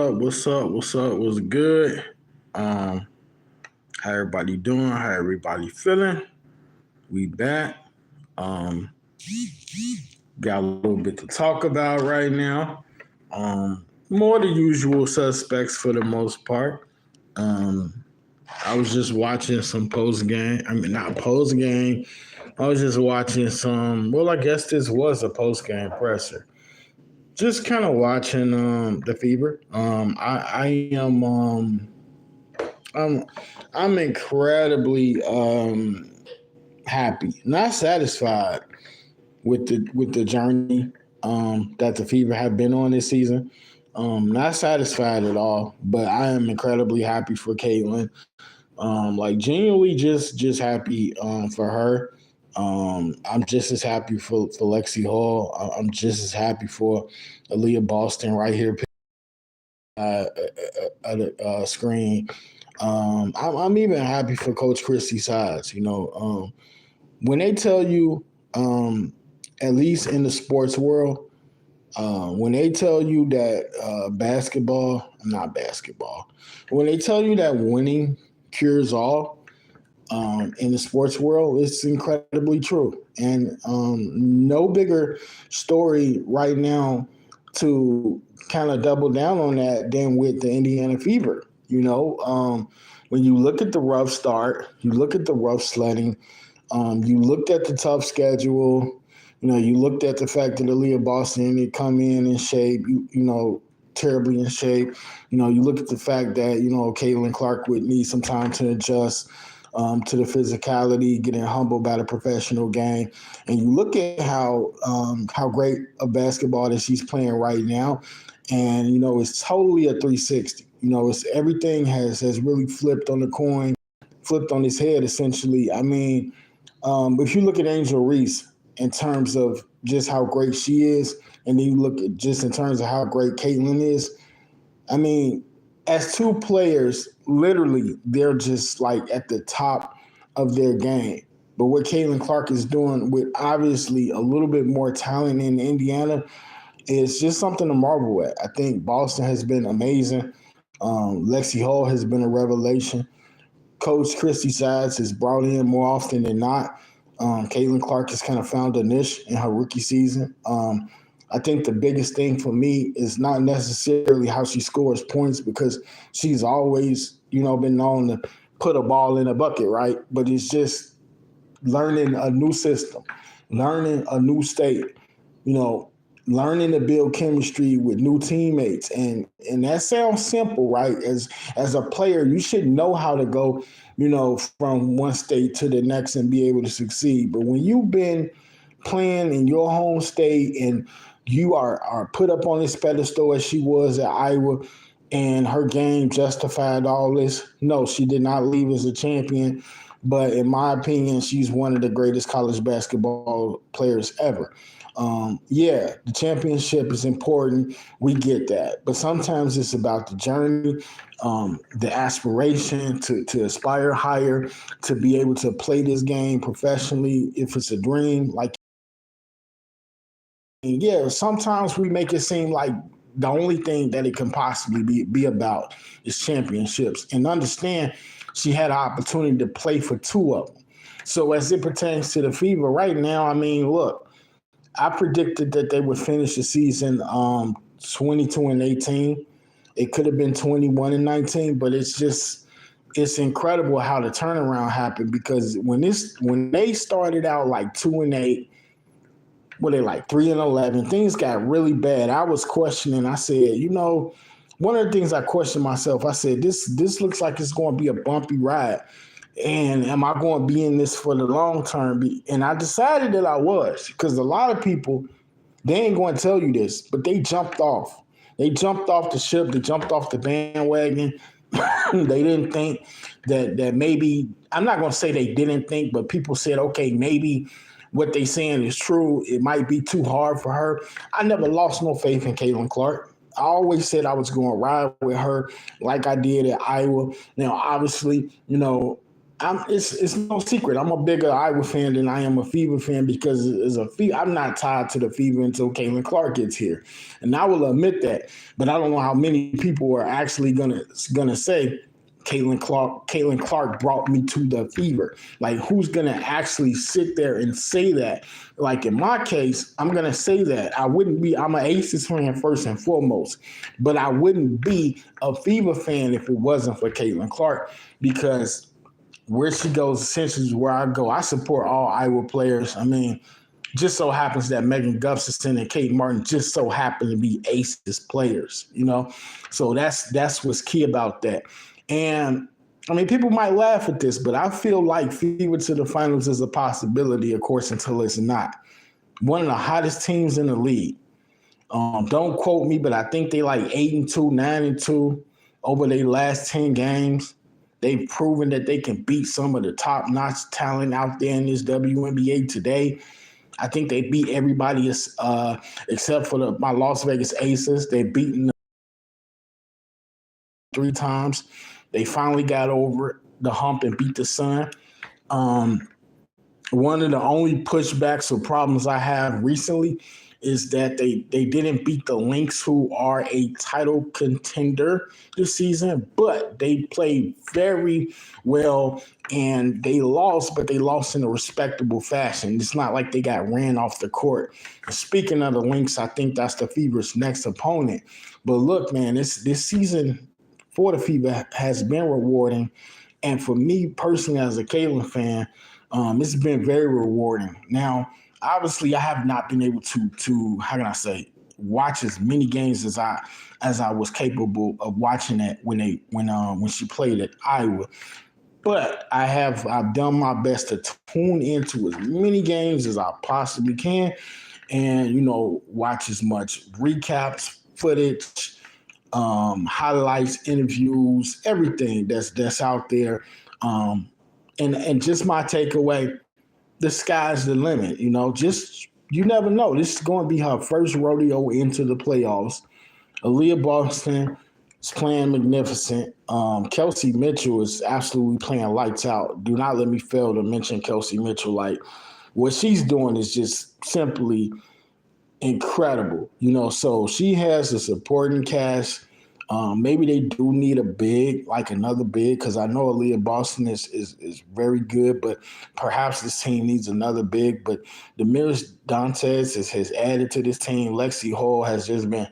up? What's up? What's up? What's good? Um, how everybody doing? How everybody feeling? We back. Um, got a little bit to talk about right now. More the usual suspects for the most part. Um, I was just watching some post game. I mean, not post game. I was just watching some. Well, I guess this was a post game presser. Just kind of watching the Fever. I am I'm I'm incredibly happy, not satisfied with the journey that the Fever have been on this season. Not satisfied at all, but I am incredibly happy for Caitlin. Like genuinely just happy for her. I'm just as happy for Lexi Hall. I'm just as happy for Aaliyah Boston right here at the screen. I'm even happy for Coach Christy Sides. When they tell you, at least in the sports world, when they tell you that not basketball, when they tell you that winning cures all in the sports world, it's incredibly true. And no bigger story right now to kind of double down on that than with the Indiana Fever. When you look at the rough start, you look at the rough sledding, you looked at the tough schedule. You looked at the fact that Aaliyah Boston they come in shape, terribly in shape. You look at the fact that Caitlin Clark would need some time to adjust to the physicality, getting humbled by the professional game, and you look at how great a basketball that she's playing right now, and it's totally a 360. It's everything has really flipped on the coin, flipped on his head essentially. I mean, if you look at Angel Reese in terms of just how great she is, and then you look at just in terms of how great Caitlin is, I mean, as two players, literally, they're just like at the top of their game. But what Caitlin Clark is doing with obviously a little bit more talent in Indiana is just something to marvel at. I think Boston has been amazing. Lexi Hall has been a revelation. Coach Christy Sides has brought in more often than not. Caitlin Clark has kind of found a niche in her rookie season. I think the biggest thing for me is not necessarily how she scores points because she's always, been known to put a ball in a bucket, right? But it's just learning a new system, learning a new state, you know, learning to build chemistry with new teammates. And that sounds simple, right? As a player, you should know how to go, from one state to the next and be able to succeed. But when you've been playing in your home state and you are put up on this pedestal as she was at Iowa and her game justified all this. No, she did not leave as a champion. But in my opinion, she's one of the greatest college basketball players ever. Yeah, the championship is important. We get that. But sometimes it's about the journey, the aspiration to aspire higher, to be able to play this game professionally if it's a dream. Like, yeah, sometimes we make it seem like the only thing that it can possibly be about is championships. And understand she had an opportunity to play for two of them. So as it pertains to the Fever right now, I mean, look, I predicted that they would finish the season 22-18. It could have been 21-19, but it's incredible how the turnaround happened because when they started out like 2-8, were they like 3-11? Things got really bad. I was questioning. I said, one of the things I questioned myself, I said, this looks like it's going to be a bumpy ride. And am I going to be in this for the long term? And I decided that I was because a lot of people, they ain't going to tell you this, but they jumped off. They jumped off the ship. They jumped off the bandwagon. They didn't think that maybe, I'm not going to say they didn't think, but people said, okay, maybe what they saying is true. It might be too hard for her. I never lost no faith in Caitlin Clark. I always said I was going to ride with her like I did at Iowa. Now, obviously, It's no secret. I'm a bigger Iowa fan than I am a Fever fan because as a Fever, I'm not tied to the Fever until Caitlin Clark gets here, and I will admit that. But I don't know how many people are actually gonna say Caitlin Clark brought me to the Fever. Like, who's gonna actually sit there and say that? Like in my case, I'm gonna say that I wouldn't be. I'm an Aces fan first and foremost, but I wouldn't be a Fever fan if it wasn't for Caitlin Clark because where she goes essentially is where I go. I support all Iowa players. I mean, just so happens that Megan Gustafson and Kate Martin just so happen to be aces players, you know? So that's what's key about that. And I mean, people might laugh at this, but I feel like Fever to the finals is a possibility, of course, until it's not. One of the hottest teams in the league. Don't quote me, but I think they like 8-2, 9-2 over their last 10 games. They've proven that they can beat some of the top-notch talent out there in this WNBA today. I think they beat everybody except for my Las Vegas Aces. They've beaten them 3 times. They finally got over the hump and beat the Sun. One of the only pushbacks or problems I have recently is that they didn't beat the Lynx, who are a title contender this season, but they played very well and they lost, but they lost in a respectable fashion. It's not like they got ran off the court. Speaking of the Lynx, I think that's the Fever's next opponent. But look, man, this season for the Fever has been rewarding. And for me personally, as a Caitlin fan, it's been very rewarding. Now, obviously, I have not been able to how can I say watch as many games as I was capable of watching it when she played at Iowa. But I've done my best to tune into as many games as I possibly can, and watch as much recaps, footage, highlights, interviews, everything that's out there. And just my takeaway, the sky's the limit. Just you never know. This is going to be her first rodeo into the playoffs. Aaliyah Boston is playing magnificent. Kelsey Mitchell is absolutely playing lights out. Do not let me fail to mention Kelsey Mitchell. Like, what she's doing is just simply incredible. So she has a supporting cast. Maybe they do need a big, like another big, because I know Aaliyah Boston is very good, but perhaps this team needs another big. But Demiris Dantes has added to this team. Lexi Hall has just been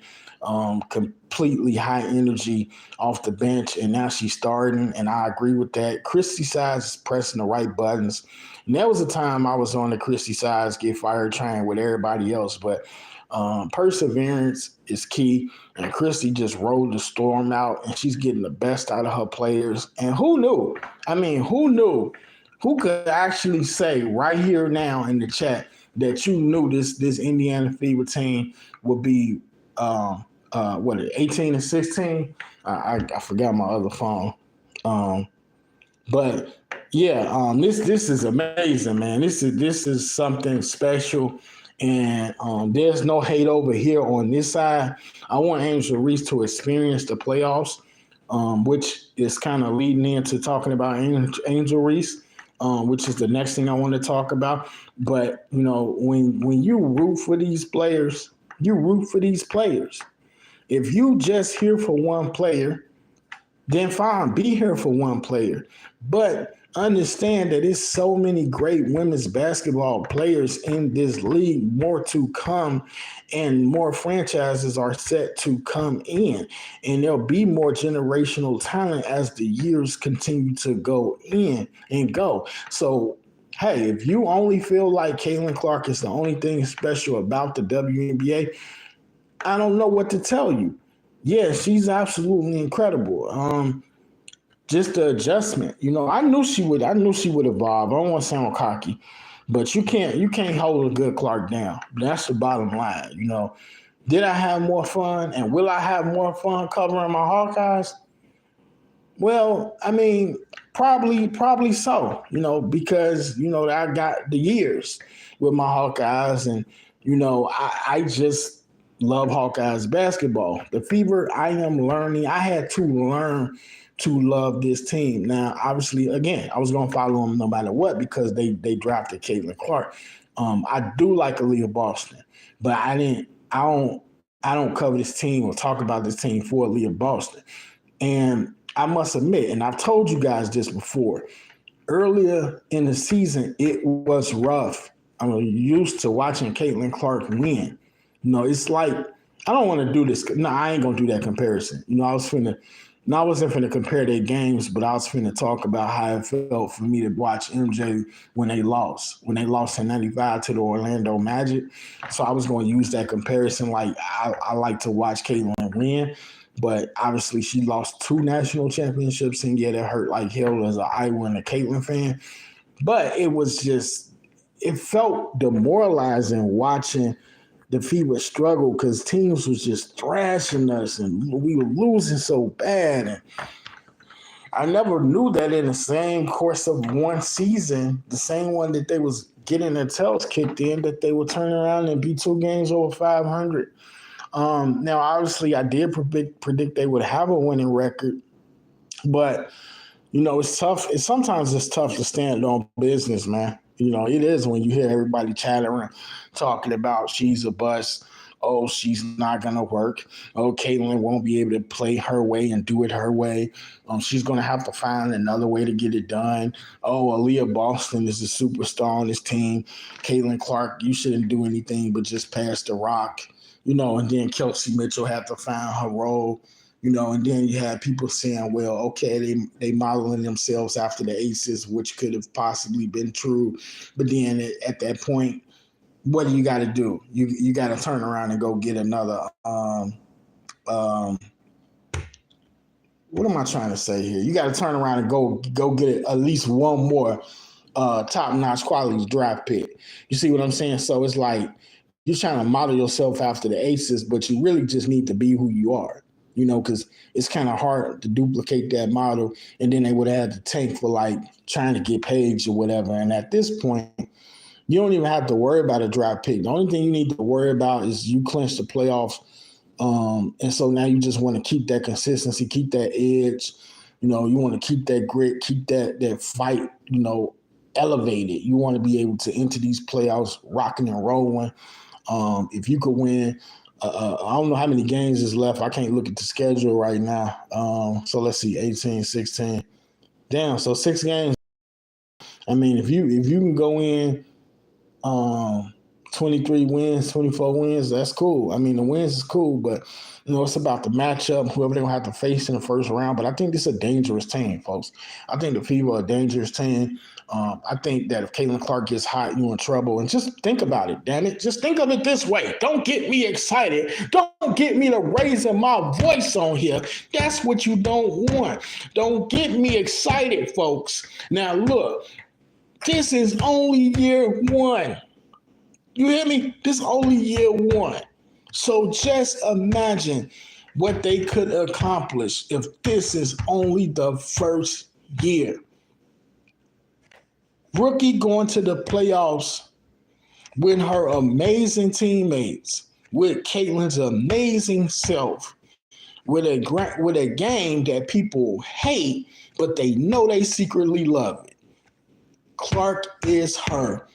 completely high energy off the bench, and now she's starting, and I agree with that. Christy Sides is pressing the right buttons. And there was a time I was on the Christy Sides get fired train with everybody else, but perseverance is key, and Christy just rode the storm out, and she's getting the best out of her players. And who knew? I mean, who knew? Who could actually say right here now in the chat that you knew this Indiana Fever team would be 18-16? I forgot my other phone. But yeah, this is amazing, man. This is something special. And there's no hate over here on this side. I want Angel Reese to experience the playoffs, which is kind of leading into talking about Angel Reese, which is the next thing I want to talk about. But, when you root for these players, you root for these players. If you just here for one player, then fine, be here for one player. But understand that there's so many great women's basketball players in this league, more to come, and more franchises are set to come in. And there'll be more generational talent as the years continue to go in and go. So, hey, if you only feel like Caitlin Clark is the only thing special about the WNBA, I don't know what to tell you. Yeah, she's absolutely incredible. Just the adjustment, I knew she would evolve. I don't want to sound cocky, but you can't hold a good Clark down. That's the bottom line. Did I have more fun, and will I have more fun covering my Hawkeyes? Well, I mean, probably so. Because I got the years with my Hawkeyes, and I just love Hawkeyes basketball. The Fever, I am learning. I had to learn to love this team. Now, obviously, again, I was going to follow them no matter what because they drafted Caitlin Clark. I do like Aaliyah Boston, but I don't cover this team or talk about this team for Aaliyah Boston. And I must admit, and I've told you guys this before, earlier in the season, it was rough. I'm used to watching Caitlin Clark win. It's like I don't want to do this. No, I ain't gonna do that comparison. I wasn't finna compare their games, but I was finna talk about how it felt for me to watch MJ when they lost. When they lost in '95 to the Orlando Magic. So I was going to use that comparison. Like I like to watch Caitlin win, but obviously she lost 2 national championships, and yeah, that hurt like hell as an Iowa and a Caitlin fan. But it felt demoralizing watching the Fever struggle because teams was just thrashing us and we were losing so bad. And I never knew that in the same course of one season, the same one that they was getting their tails kicked in, that they would turn around and be 2 games over 500. Now, obviously, I did predict they would have a winning record, but it's tough. Sometimes it's tough to stand on business, man. It is when you hear everybody chattering, talking about she's a bust. Oh, she's not going to work. Oh, Caitlin won't be able to play her way and do it her way. She's going to have to find another way to get it done. Oh, Aaliyah Boston is a superstar on this team. Caitlin Clark, you shouldn't do anything but just pass the rock. And then Kelsey Mitchell had to find her role. And then you had people saying, well, okay, they modeling themselves after the Aces, which could have possibly been true. But then at that point, what do you got to do? You got to turn around and go get another. What am I trying to say here? You got to turn around and go get at least one more top-notch quality draft pick. You see what I'm saying? So it's like you're trying to model yourself after the Aces, but you really just need to be who you are. Because it's kind of hard to duplicate that model. And then they would have had to tank for like trying to get Paige or whatever. And at this point, you don't even have to worry about a draft pick. The only thing you need to worry about is you clinch the playoffs. And so now you just want to keep that consistency, keep that edge. You want to keep that grit, keep that fight, elevated. You want to be able to enter these playoffs rocking and rolling. If you could win, I don't know how many games is left. I can't look at the schedule right now. So let's see, 18, 16. Damn, so 6 games. I mean, if you can go in 23 wins, 24 wins, that's cool. I mean, the wins is cool, but it's about the matchup, whoever they're gonna have to face in the first round. But I think this is a dangerous team, folks. I think the Fever are a dangerous team. I think that if Caitlin Clark gets hot, you're in trouble. And just think about it, damn it. Just think of it this way. Don't get me excited. Don't get me to raising my voice on here. That's what you don't want. Don't get me excited, folks. Now, look, this is only year 1. You hear me? This is only year 1. So just imagine what they could accomplish if this is only the first year. Rookie going to the playoffs with her amazing teammates, with Caitlin's amazing self, with a game that people hate, but they know they secretly love it. Clark is her.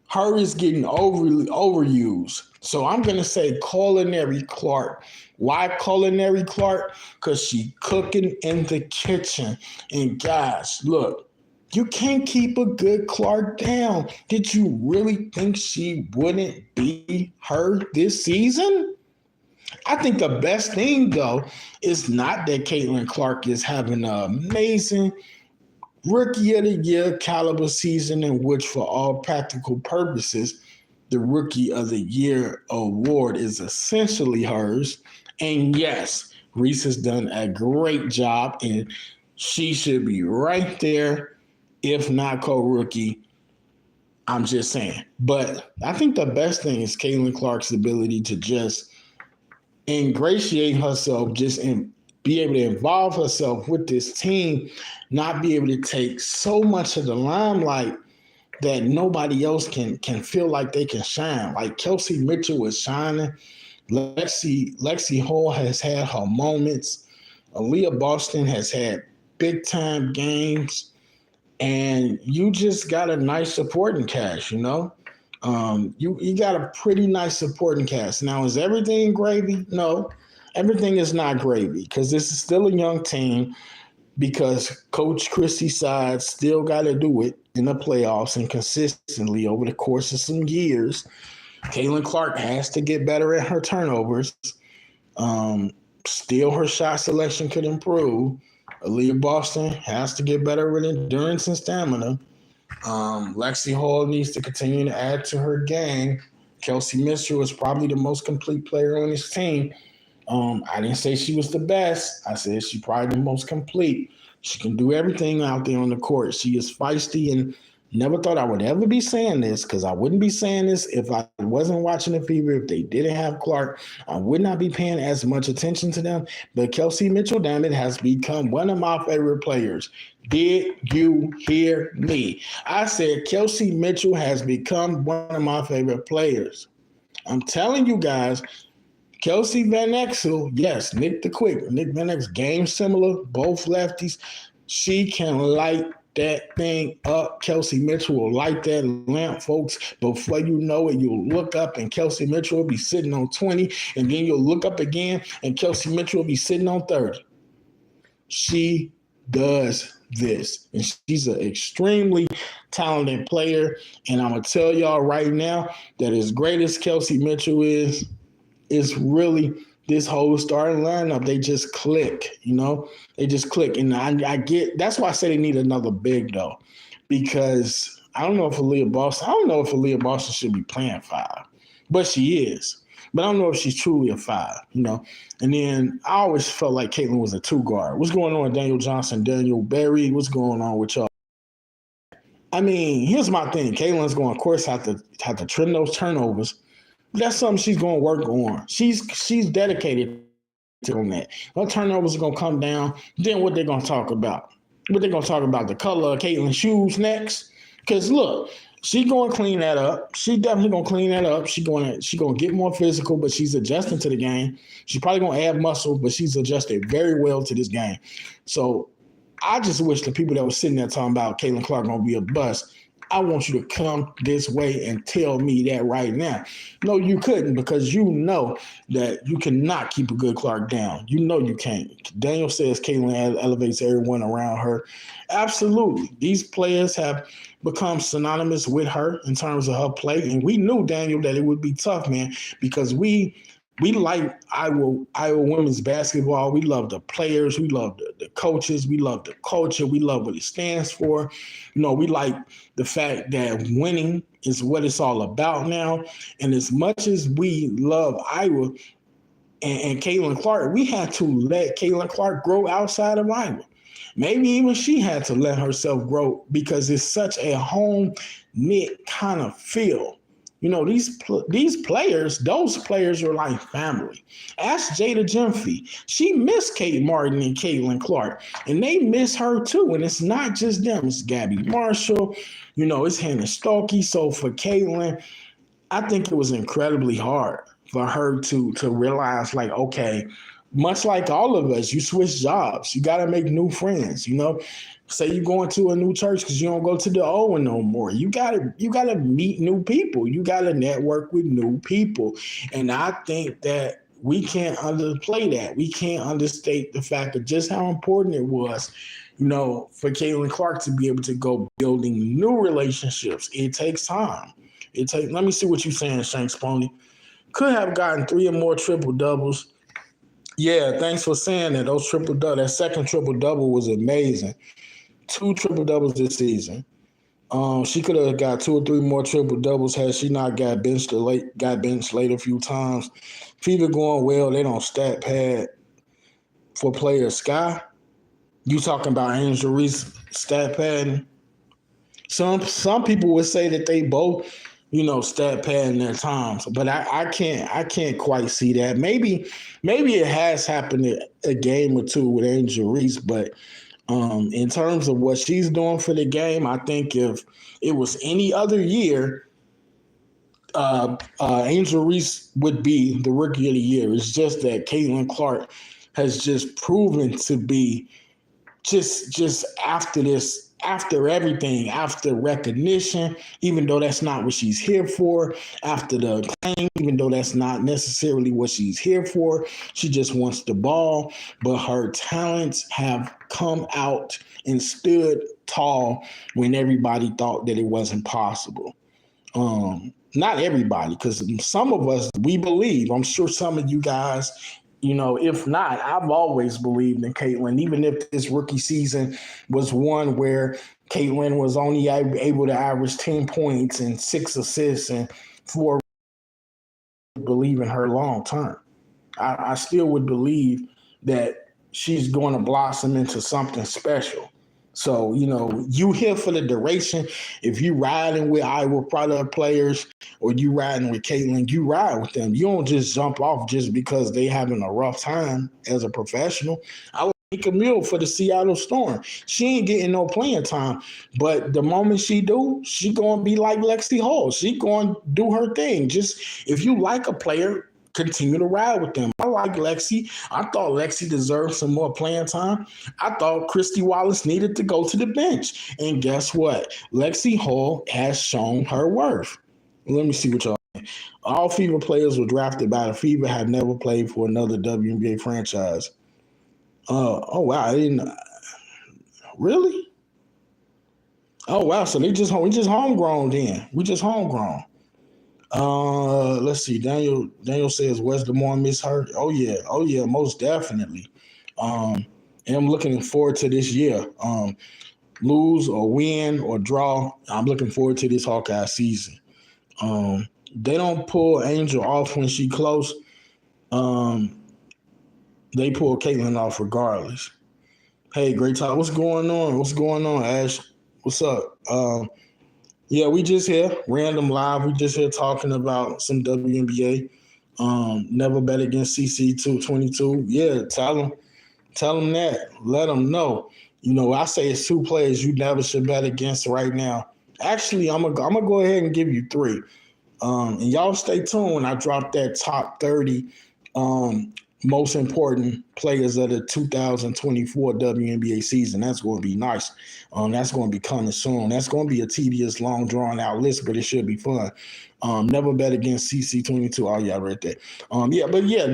Her is getting overused. So I'm going to say Culinary Clark. Why Culinary Clark? Because she cooking in the kitchen. And guys, look, you can't keep a good Clark down. Did you really think she wouldn't be her this season? I think the best thing, though, is not that Caitlin Clark is having an amazing Rookie of the Year caliber season in which, for all practical purposes, the Rookie of the Year award is essentially hers. And yes, Reese has done a great job, and she should be right there, if not co-rookie. I'm just saying. But I think the best thing is Caitlin Clark's ability to just ingratiate herself, just be able to involve herself with this team, not be able to take so much of the limelight that nobody else can feel like they can shine. Like Kelsey Mitchell was shining Lexi Hall has had her moments. Aaliyah Boston has had big time games, and you just got a nice supporting cast. You got a pretty nice supporting cast. Now, is everything gravy? No, everything is not gravy because this is still a young team. Because Coach Christie side still got to do it in the playoffs and consistently over the course of some years. Caitlin Clark has to get better at her turnovers. Still, her shot selection could improve. Aaliyah Boston has to get better with endurance and stamina. Lexi Hall needs to continue to add to her game. Kelsey Mitchell is probably the most complete player on this team. I didn't say she was the best. I said she's probably the most complete. She can do everything out there on the court. She is feisty, and never thought I would ever be saying this because I wouldn't be saying this if I wasn't watching the Fever. If they didn't have Clark, I would not be paying as much attention to them. But Kelsey Mitchell, damn it, has become one of my favorite players. Did you hear me? I said Kelsey Mitchell has become one of my favorite players. I'm telling you guys, Kelsey Van Exel, yes, Nick Van Exel, game similar, both lefties. She can light that thing up. Kelsey Mitchell will light that lamp, folks. Before you know it, you'll look up and Kelsey Mitchell will be sitting on 20, and then you'll look up again and Kelsey Mitchell will be sitting on 30. She does this, and she's an extremely talented player. And I'm going to tell y'all right now that as great as Kelsey Mitchell is, it's really this whole starting lineup. They just click, They just click. And I get that's why I say they need another big though. Because I don't know if Aaliyah Boston should be playing five. But she is. But I don't know if she's truly a five, And then I always felt like Caitlin was a two guard. What's going on with Daniel Johnson, Daniel Berry? What's going on with y'all? I mean, here's my thing. Caitlin's going, of course, have to trim those turnovers. That's something she's going to work on. She's dedicated on that. Her turnovers are going to come down. Then what they're going to talk about? What they're going to talk about? The color of Caitlin's shoes next? Because look, she's going to clean that up. She definitely going to clean that up. She's going to get more physical, but she's adjusting to the game. She's probably going to add muscle, but she's adjusted very well to this game. So I just wish the people that were sitting there talking about Caitlin Clark going to be a bust, I want you to come this way and tell me that right now. No, you couldn't, because you know that you cannot keep a good Clark down. You know you can't. Daniel says Caitlin elevates everyone around her. Absolutely. These players have become synonymous with her in terms of her play. And we knew, Daniel, that it would be tough, man, because we like Iowa women's basketball. We love the players. We love the coaches. We love the culture. We love what it stands for. We like the fact that winning is what it's all about now. And as much as we love Iowa and Caitlin Clark, we had to let Caitlin Clark grow outside of Iowa. Maybe even she had to let herself grow because it's such a home-knit kind of feel. These players, those players are like family. Ask Jada Jemfe. She missed Kate Martin and Caitlin Clark, and they miss her too. And it's not just them. It's Gabby Marshall. It's Hannah Stokey. So for Caitlin, I think it was incredibly hard for her to realize, like, okay, much like all of us, you switch jobs. You got to make new friends, Say you're going to a new church because you don't go to the old one no more. You gotta meet new people. You gotta network with new people. And I think that we can't underplay that. We can't understate the fact of just how important it was, for Caitlin Clark to be able to go building new relationships. It takes time. Let me see what you're saying, Shanks Pony. Could have gotten 3 or more triple doubles. Yeah, thanks for saying that. That second triple double was amazing. 2 triple doubles this season. She could have got 2 or 3 more triple doubles had she not got benched late a few times. Fever going well. They don't stat pad for player Sky. You talking about Angel Reese stat padding? Some people would say that they both, stat padding their times, but I can't quite see that. Maybe it has happened a game or two with Angel Reese, but in terms of what she's doing for the game, I think if it was any other year, Angel Reese would be the Rookie of the Year. It's just that Caitlin Clark has just proven to be just after this, after everything, after recognition, even though that's not what she's here for, after the claim, even though that's not necessarily what she's here for, she just wants the ball. But her talents have come out and stood tall when everybody thought that it wasn't possible. Not everybody, because some of us, we believe, I'm sure some of you guys, if not, I've always believed in Caitlin, even if this rookie season was one where Caitlin was only able to average 10 points and 6 assists and 4, believe in her long term. I still would believe that she's going to blossom into something special. So, you here for the duration. If you riding with Iowa product players or you riding with Caitlin, you ride with them. You don't just jump off just because they having a rough time as a professional. I would make a meal for the Seattle Storm. She ain't getting no playing time, but the moment she do, she going to be like Lexi Hall. She going to do her thing. Just if you like a player, continue to ride with them. I like Lexi. I thought Lexi deserved some more playing time. I thought Christy Wallace needed to go to the bench. And guess what? Lexi Hall has shown her worth. Let me see what y'all think. All Fever players were drafted by the Fever, have never played for another WNBA franchise. Oh, wow. I didn't. Really? Oh, wow. So we just homegrown then. We just homegrown. Let's see. Daniel says, "Where's the more miss her?" Oh yeah, most definitely. And I'm looking forward to this year. Lose or win or draw, I'm looking forward to this Hawkeye season. They don't pull Angel off when she close. They pull Caitlin off regardless. Hey, great talk. What's going on, Ash? What's up? Yeah, we just here, random live. We just here talking about some WNBA. Never bet against CC 222. Yeah, tell them that. Let them know. I say it's 2 players you never should bet against right now. Actually, I'm gonna go ahead and give you 3. And y'all stay tuned when I drop that top 30 most important players of the 2024 WNBA season. That's going to be nice. That's going to be coming soon. That's going to be a tedious, long, drawn-out list, but it should be fun. Never bet against CC22. Oh, yeah, right there.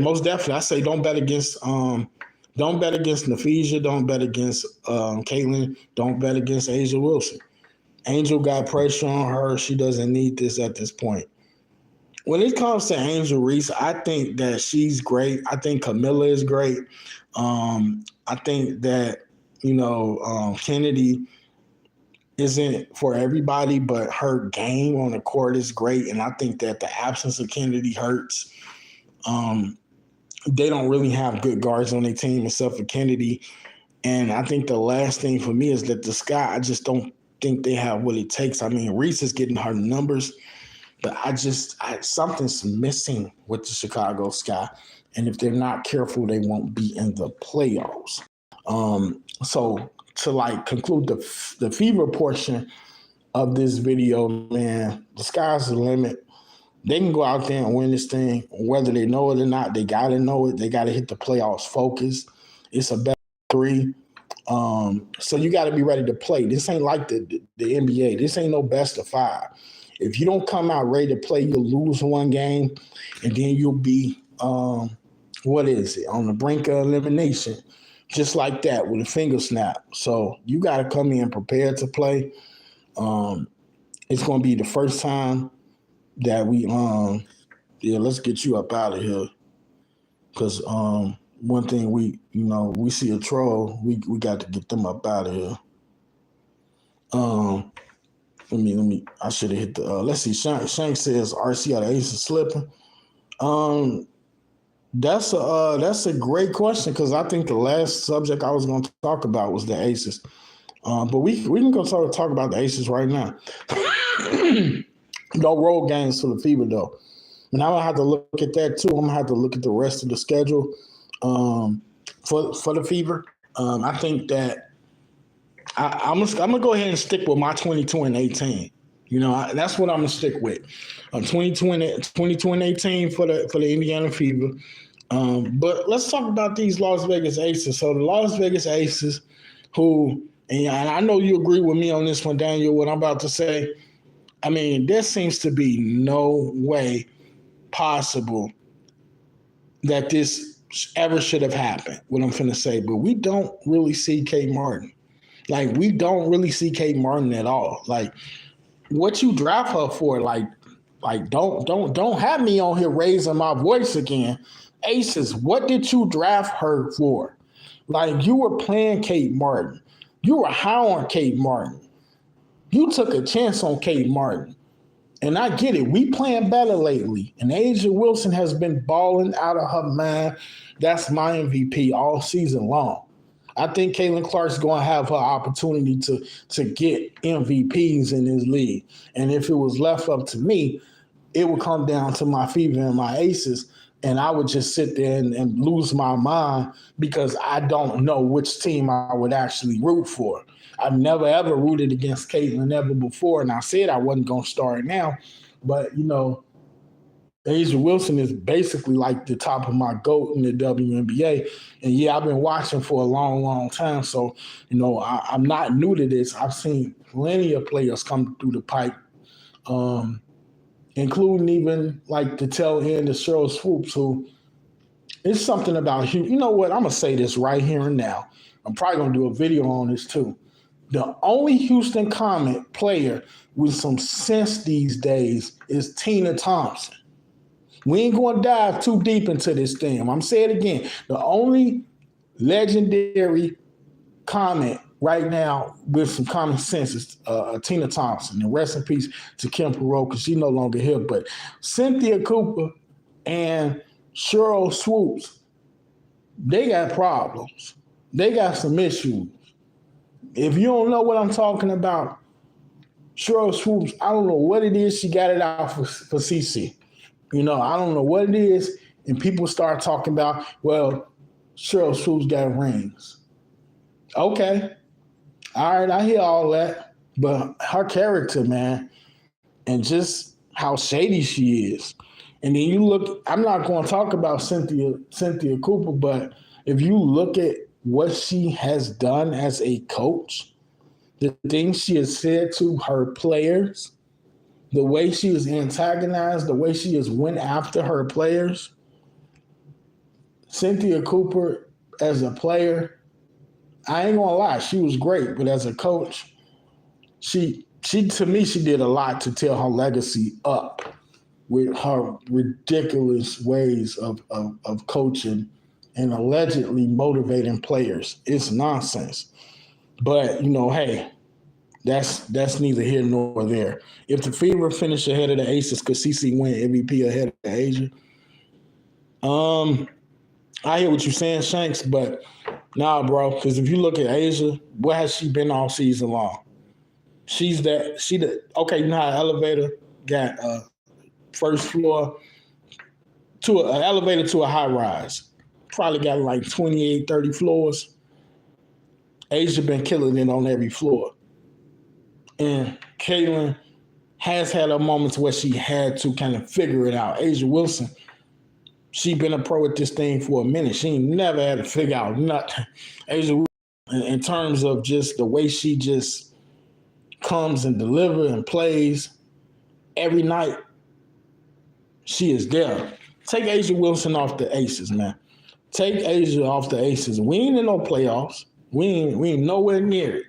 Most definitely. I say don't bet against Nephesia. Don't bet against Caitlin. Don't bet against Asia Wilson. Angel got pressure on her. She doesn't need this at this point. When it comes to Angel Reese, I think that she's great. I think Camilla is great. I think that, Kennedy isn't for everybody, but her game on the court is great. And I think that the absence of Kennedy hurts. They don't really have good guards on their team except for Kennedy. And I think the last thing for me is that the Sky, I just don't think they have what it takes. I mean, Reese is getting her numbers, but something's missing with the Chicago Sky. And if they're not careful, they won't be in the playoffs. So to conclude the Fever portion of this video, man, the sky's the limit. They can go out there and win this thing, whether they know it or not. They got to know it. They got to hit the playoffs focus. It's a best 3. So you got to be ready to play. This ain't like the NBA. This ain't no best of 5. If you don't come out ready to play, you'll lose one game, and then you'll be, on the brink of elimination, just like that with a finger snap. So you got to come in prepared to play. It's going to be the first time that we, let's get you up out of here. Because one thing we see a troll, we got to get them up out of here. Let me. I should have hit the. Let's see. Shank says RC are the Aces slipping. That's a great question because I think the last subject I was going to talk about was the Aces. But we can go talk about the Aces right now. No road games for the Fever though. And I'm gonna have to look at that too. I'm gonna have to look at the rest of the schedule for the Fever. I think that I'm gonna go ahead and stick with my 22-18. That's what I'm going to stick with. 22 and 18 for the Indiana Fever. But let's talk about these Las Vegas Aces. So the Las Vegas Aces, who, and I know you agree with me on this one, Daniel, what I'm about to say. I mean, there seems to be no way possible that this ever should have happened, what I'm finna say. But we don't really see Kate Martin. Like, we don't really see Kate Martin at all. Like, what you draft her for, like don't have me on here raising my voice again. Aces, what did you draft her for? Like, you were playing Kate Martin. You were high on Kate Martin. You took a chance on Kate Martin. And I get it. We playing better lately. And Asia Wilson has been balling out of her mind. That's my MVP all season long. I think Caitlin Clark's going to have her opportunity to get MVPs in this league. And if it was left up to me, it would come down to my Fever and my Aces. And I would just sit there and lose my mind because I don't know which team I would actually root for. I've never, ever rooted against Caitlin ever before. And I said I wasn't going to start now. But, Asia Wilson is basically like the top of my GOAT in the WNBA. And, yeah, I've been watching for a long, long time. So, I'm not new to this. I've seen plenty of players come through the pipe, including even like the tail end of Cheryl Swoops, who it's something about you. You know what? I'm going to say this right here and now. I'm probably going to do a video on this too. The only Houston Comet player with some sense these days is Tina Thompson. We ain't going to dive too deep into this thing. I'm going to say it again. The only legendary Comet right now with some common sense is Tina Thompson. And rest in peace to Kim Perot because she's no longer here. But Cynthia Cooper and Cheryl Swoops, they got problems. They got some issues. If you don't know what I'm talking about, Cheryl Swoops, I don't know what it is. She got it out for CC. I don't know what it is. And people start talking about, well, Cheryl Swoops got rings. Okay. All right, I hear all that. But her character, man, and just how shady she is. And then you look, I'm not going to talk about Cynthia Cooper, but if you look at what she has done as a coach, the things she has said to her players, the way she has antagonized, the way she has went after her players. Cynthia Cooper, as a player, I ain't gonna lie, she was great, but as a coach, she to me, she did a lot to tear her legacy up with her ridiculous ways of coaching and allegedly motivating players. It's nonsense. But, hey, that's neither here nor there. If the Fever finish ahead of the Aces, could CC win MVP ahead of Asia? I hear what you're saying, Shanks, but nah, bro, because if you look at Asia, what has she been all season long? Okay, you know how an elevator got first floor to an elevator to a high rise. Probably got like 28, 30 floors. Asia been killing it on every floor. And Caitlin has had her moments where she had to kind of figure it out. Asia Wilson, she been a pro at this thing for a minute. She ain't never had to figure out nothing. Asia Wilson, in terms of just the way she just comes and delivers and plays every night, she is there. Take Asia Wilson off the Aces, man. Take Asia off the Aces. We ain't in no playoffs. We ain't nowhere near it.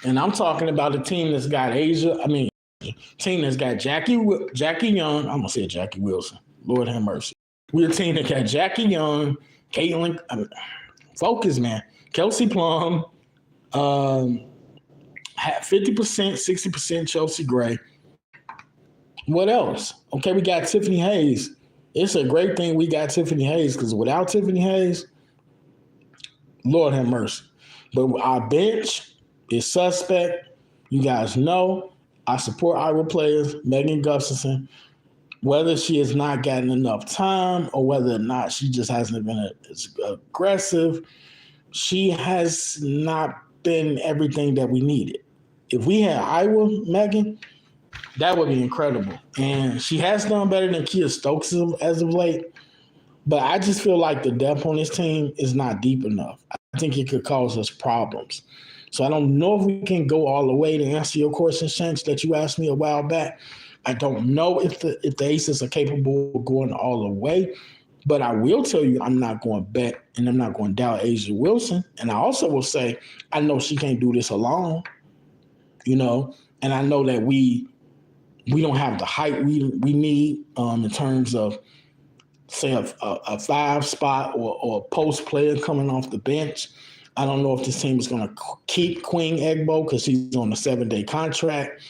And I'm talking about a team that's got team that's got Jackie Young. I'm going to say Jackie Wilson. Lord have mercy. We're a team that got Jackie Young, Caitlin, focus, man. Kelsey Plum, 50%, 60% Chelsea Gray. What else? Okay, we got Tiffany Hayes. It's a great thing we got Tiffany Hayes because without Tiffany Hayes, Lord have mercy. But our bench is suspect. You guys know I support Iowa players, Megan Gustafson, whether she has not gotten enough time or whether or not she just hasn't been as aggressive. She has not been everything that we needed. If we had Iowa, Megan, That would be incredible. And she has done better than Kia Stokes as of late. But I just feel like the depth on this team is not deep enough. I think it could cause us problems. So I don't know if we can go all the way to answer your question, Shanks, that you asked me a while back. I don't know if the Aces are capable of going all the way, but I will tell you I'm not going to bet and I'm not going to doubt Asia Wilson. And I also will say I know she can't do this alone, and I know that we don't have the height we need in terms of say a five spot or a post player coming off the bench. I don't know if this team is going to keep Queen Egbo because she's on a 7-day contract.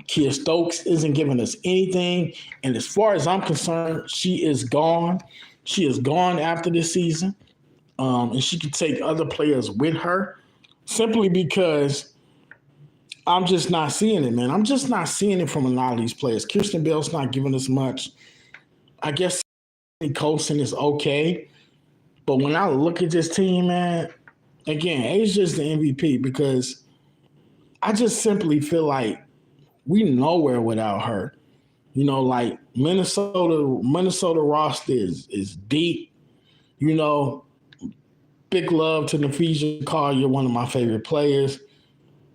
Kia Stokes isn't giving us anything. And as far as I'm concerned, she is gone. She is gone after this season. And she can take other players with her simply because I'm just not seeing it, man. I'm just not seeing it from a lot of these players. Kirsten Bell's not giving us much. I guess Colson is okay. But when I look at this team, man, again, Asia's the MVP because I just simply feel like we nowhere without her. Like Minnesota roster is deep. Big love to Nafisa Collier, one of my favorite players.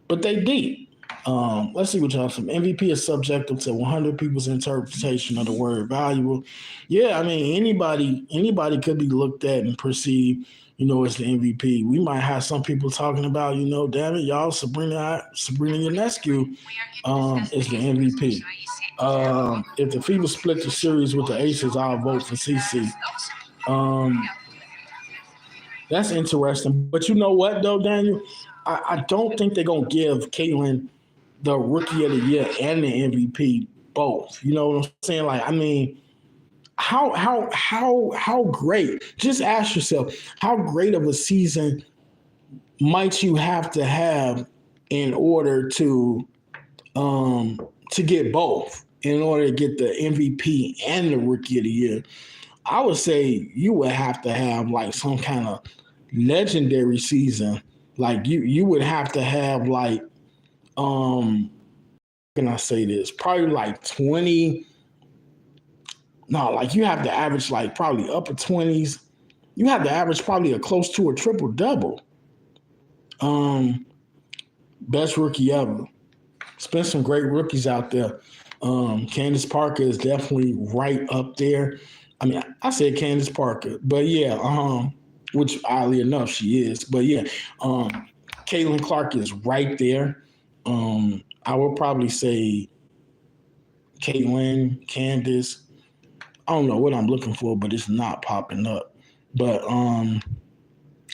But they deep. Let's see what y'all some. MVP is subjective to 100 people's interpretation of the word valuable. Yeah, I mean anybody could be looked at and perceived, as the MVP. We might have some people talking about, damn it, y'all, Sabrina Ionescu is the MVP. If the FIBA split the series with the Aces, I'll vote for CC. That's interesting. But you know what, though, Daniel? I don't think they're going to give Caitlin the Rookie of the Year and the MVP both. You know what I'm saying? Like, I mean, how great? Just ask yourself, how great of a season might you have to have in order to get both, in order to get the MVP and the Rookie of the Year? I would say you would have to have like some kind of legendary season. Like you would have to have like, can I say this? Probably like 20. No, like you have to average like probably upper 20s. You have to average probably a close to a triple double. Best rookie ever. It's been some great rookies out there. Candace Parker is definitely right up there. I mean, I said Candace Parker, but yeah, which oddly enough she is. But yeah, Caitlin Clark is right there. I would probably say Caitlin, Candace. I don't know what I'm looking for, but it's not popping up. But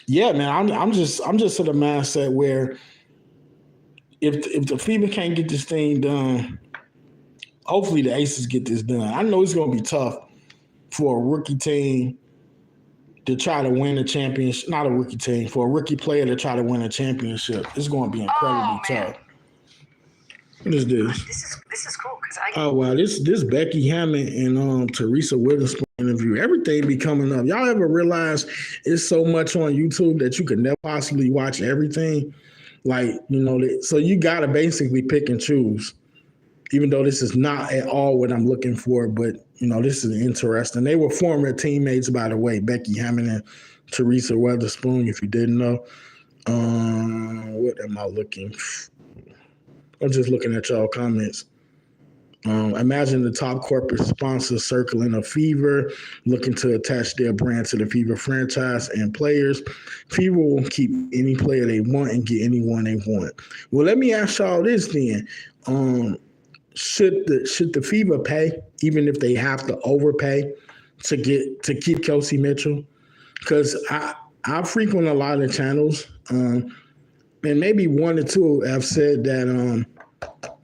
yeah, man, I'm just at a mindset where if the FIBA can't get this thing done, hopefully the Aces get this done. I know it's going to be tough for a rookie team to try to win a championship. Not a rookie team, for a rookie player to try to win a championship. It's going to be incredibly tough. What is this? This is cool because Oh wow, this Becky Hammond and Teresa Witherspoon interview. Everything be coming up. Y'all ever realize it's so much on YouTube that you could never possibly watch everything? Like, so you gotta basically pick and choose. Even though this is not at all what I'm looking for, but this is interesting. They were former teammates, by the way, Becky Hammond and Teresa Witherspoon, if you didn't know. What am I looking for? I'm just looking at y'all comments. Imagine the top corporate sponsors circling a Fever, looking to attach their brand to the Fever franchise and players. Fever will keep any player they want and get anyone they want. Well, let me ask y'all this then. Should the Fever pay, even if they have to overpay to keep Kelsey Mitchell? Because I frequent a lot of channels. And maybe one or two have said that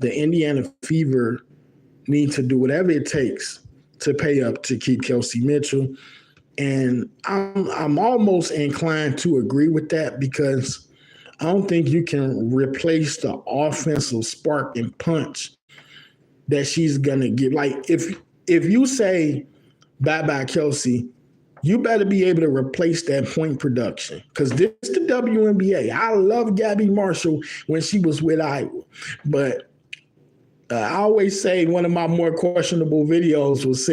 the Indiana Fever need to do whatever it takes to pay up to keep Kelsey Mitchell. And I'm almost inclined to agree with that because I don't think you can replace the offensive spark and punch that she's going to give. Like, if you say bye-bye Kelsey, you better be able to replace that point production because this is the WNBA. I love Gabby Marshall when she was with Iowa. But I always say one of my more questionable videos was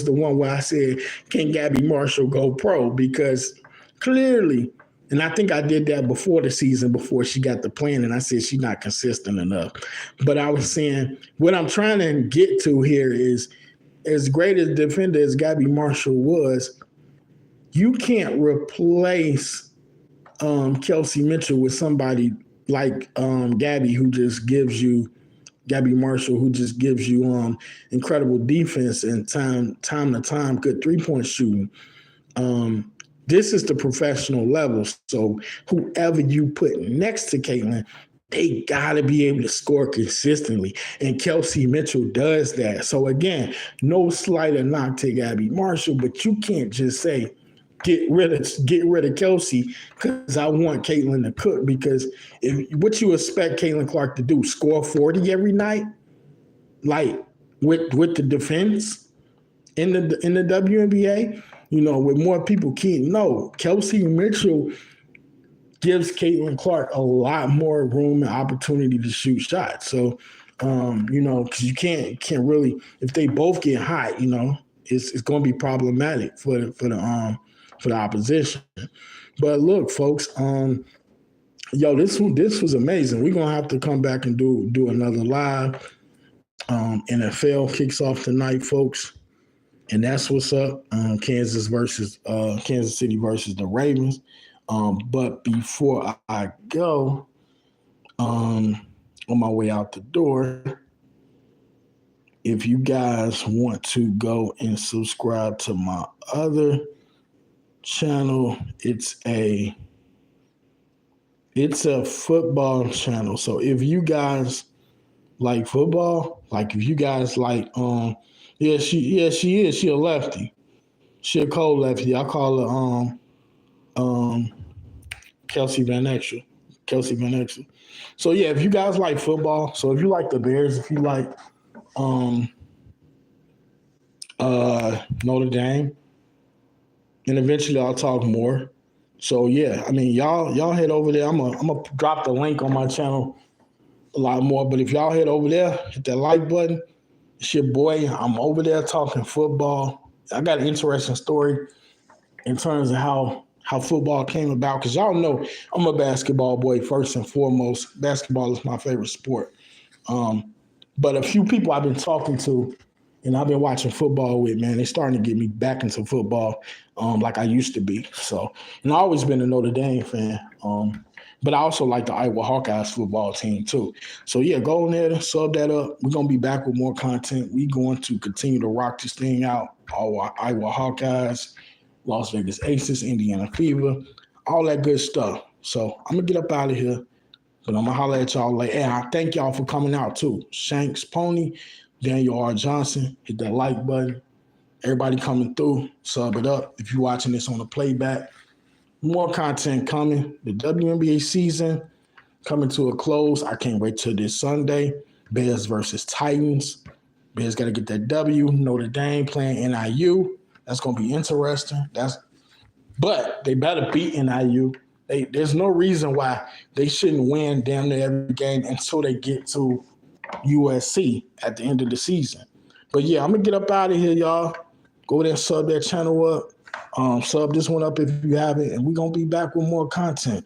the one where I said, "Can Gabby Marshall go pro?" Because clearly, and I think I did that before the season, before she got the plan, and I said she's not consistent enough. But I was saying what I'm trying to get to here is, as great a defender as Gabby Marshall was, you can't replace Kelsey Mitchell with somebody like Gabby Marshall, who just gives you incredible defense and time to time good 3-point shooting. This is the professional level. So whoever you put next to Caitlin, they gotta be able to score consistently. And Kelsey Mitchell does that. So again, no slight or knock to Gabby Marshall, but you can't just say, get rid of Kelsey because I want Caitlin to cook. Because if what you expect Caitlin Clark to do, score 40 every night, like with the defense in the WNBA, with more people keen. No, Kelsey Mitchell gives Caitlin Clark a lot more room and opportunity to shoot shots. So, because you can't really, if they both get hot, it's going to be problematic for the opposition. But look, folks, this was amazing. We're gonna have to come back and do another live. NFL kicks off tonight, folks, and that's what's up. Kansas City versus the Ravens. But before I go, on my way out the door, if you guys want to go and subscribe to my other channel, it's a football channel. So if you guys like football, like if you guys like she is. She a lefty. She a cold lefty. I call her Kelsey Van Exel. So yeah, if you guys like football, so if you like the Bears, if you like Notre Dame, and eventually I'll talk more. So yeah, I mean y'all head over there. I'm gonna drop the link on my channel a lot more. But if y'all head over there, hit that like button. It's your boy. I'm over there talking football. I got an interesting story in terms of how football came about, because y'all know I'm a basketball boy first and foremost. Basketball is my favorite sport. But a few people I've been talking to and I've been watching football with, man, they're starting to get me back into football like I used to be. So, and I've always been a Notre Dame fan. But I also like the Iowa Hawkeyes football team too. So yeah, go in there, sub that up. We're going to be back with more content. We're going to continue to rock this thing out. Our Iowa Hawkeyes, Las Vegas Aces, Indiana Fever, all that good stuff. So I'm going to get up out of here, but I'm going to holler at y'all later. And I thank y'all for coming out too. Shanks Pony, Daniel R. Johnson, hit that like button. Everybody coming through, sub it up. If you're watching this on the playback, more content coming. The WNBA season coming to a close. I can't wait till this Sunday. Bears versus Titans. Bears got to get that W. Notre Dame playing NIU. That's going to be interesting. But they better beat NIU. There's no reason why they shouldn't win damn near every game until they get to USC at the end of the season. But yeah, I'm going to get up out of here, y'all. Go there and sub that channel up. Sub this one up if you haven't, and we're going to be back with more content.